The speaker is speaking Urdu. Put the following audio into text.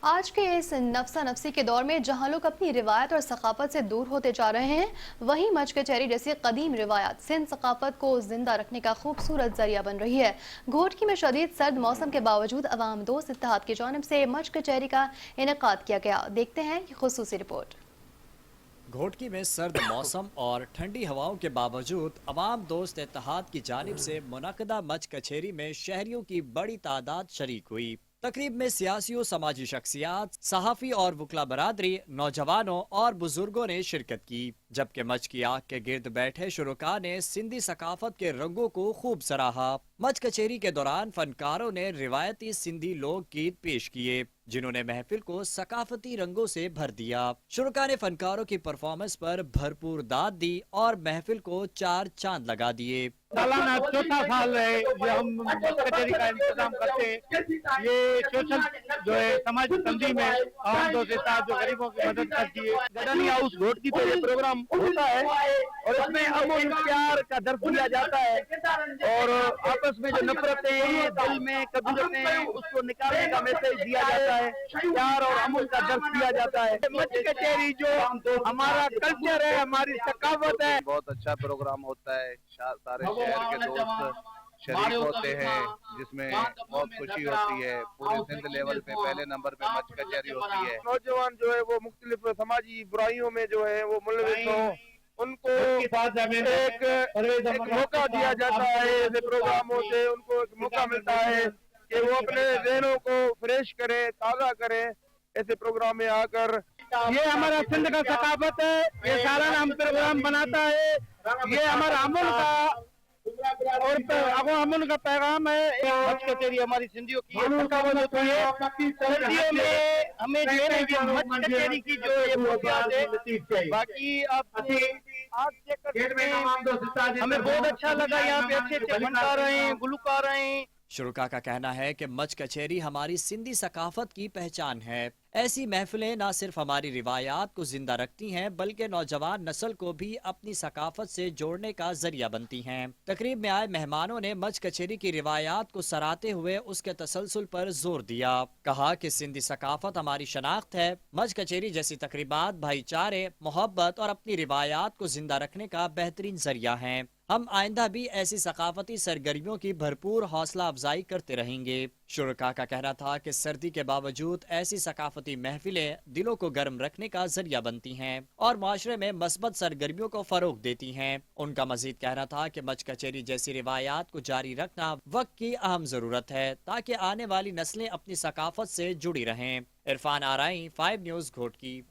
آج کے اس نفسا نفسی کے دور میں جہاں لوگ اپنی روایت اور ثقافت سے دور ہوتے جا رہے ہیں، وہیں مچ کچہری جیسی قدیم روایات سندھ ثقافت کو زندہ رکھنے کا خوبصورت ذریعہ بن رہی ہے۔ گھوٹکی میں شدید سرد موسم کے باوجود عوام دوست اتحاد کی جانب سے مچ کچہری کا انعقاد کیا گیا۔ دیکھتے ہیں یہ خصوصی رپورٹ۔ گھوٹکی میں سرد موسم اور ٹھنڈی ہواؤں کے باوجود عوام دوست اتحاد کی جانب سے منعقدہ مچ کچہری میں شہریوں کی بڑی تعداد شریک ہوئی۔ تقریب میں سیاسی و سماجی شخصیات، صحافی اور وکلا برادری، نوجوانوں اور بزرگوں نے شرکت کی، جبکہ مچ کی آگ کے گرد بیٹھے شرکاء نے سندھی ثقافت کے رنگوں کو خوب سراہا۔ مچ کچہری کے دوران فنکاروں نے روایتی سندھی لوک گیت پیش کیے، جنہوں نے محفل کو ثقافتی رنگوں سے بھر دیا۔ شرکاء نے فنکاروں کی پرفارمنس پر بھرپور داد دی اور محفل کو چار چاند لگا دیے۔ سالانہ چوتھا سال ہے جو ہم کچہری کا انتظام کرتے ہیں۔ یہ سوشل جو ہے سماجی تنظیم ہے، عوام دوست اتحاد جو غریبوں کی مدد کرتی ہے۔ گڈانی ہاؤس گھوٹکی پہ یہ پروگرام ہوتا ہے اور اس میں امن پیار کا درس دیا جاتا ہے اور آپس میں جو نفرتیں ہیں دل میں قبیلتیں ہیں اس کو نکالنے کا میسج دیا جاتا ہے، پیار اور امن کا درس دیا جاتا ہے۔ مچ کچہری جو ہمارا کلچر ہے، ہماری ثقافت ہے۔ بہت اچھا پروگرام ہوتا ہے، سارے شہر کے دوست شریک ہوتے ہیں، جس میں بہت خوشی ہوتی ہے۔ پورے سندھ لیول پہ پہلے نمبر پہ مچ کچہری ہوتی ہے۔ نوجوان جو ہے وہ مختلف سماجی برائیوں میں جو ہے وہ ملوث ہوں، ان کو ایک موقع دیا جاتا ہے۔ ایسے پروگراموں سے ان کو ایک موقع ملتا ہے کہ وہ اپنے ذہنوں کو فریش کریں، تازہ کریں ایسے پروگرام میں آ کر۔ یہ ہمارا سندھ کا ثقافت ہے، یہ سالانہ ہم پروگرام بناتا ہے۔ یہ ہمارا امن کا پیغام ہے۔ مچ کچہری ہماری سندھیوں کی ثقافت ہوتی ہے۔ سردیوں میں ہمیں جو ہے یہ مچ کچہری کی جو یہ موقعات ہے، باقی آپ آج چیک کر سکتے ہیں۔ ہمیں بہت اچھا لگا، یہاں پہ اچھے اچھے فنکار ہیں، گلوکار ہیں۔ شرکاء کا کہنا ہے کہ مچ کچہری ہماری سندھی ثقافت کی پہچان ہے۔ ایسی محفلیں نہ صرف ہماری روایات کو زندہ رکھتی ہیں بلکہ نوجوان نسل کو بھی اپنی ثقافت سے جوڑنے کا ذریعہ بنتی ہیں۔ تقریب میں آئے مہمانوں نے مچ کچہری کی روایات کو سراہتے ہوئے اس کے تسلسل پر زور دیا۔ کہا کہ سندھی ثقافت ہماری شناخت ہے۔ مچ کچہری جیسی تقریبات بھائی چارے، محبت اور اپنی روایات کو زندہ رکھنے کا بہترین ذریعہ ہیں۔ ہم آئندہ بھی ایسی ثقافتی سرگرمیوں کی بھرپور حوصلہ افزائی کرتے رہیں گے۔ شرکاء کا کہنا تھا کہ سردی کے باوجود ایسی ثقافتی محفلیں دلوں کو گرم رکھنے کا ذریعہ بنتی ہیں اور معاشرے میں مثبت سرگرمیوں کو فروغ دیتی ہیں۔ ان کا مزید کہنا تھا کہ مچ کچہری جیسی روایات کو جاری رکھنا وقت کی اہم ضرورت ہے تاکہ آنے والی نسلیں اپنی ثقافت سے جڑی رہیں۔ عرفان آرائی، 5 نیوز گھوٹکی۔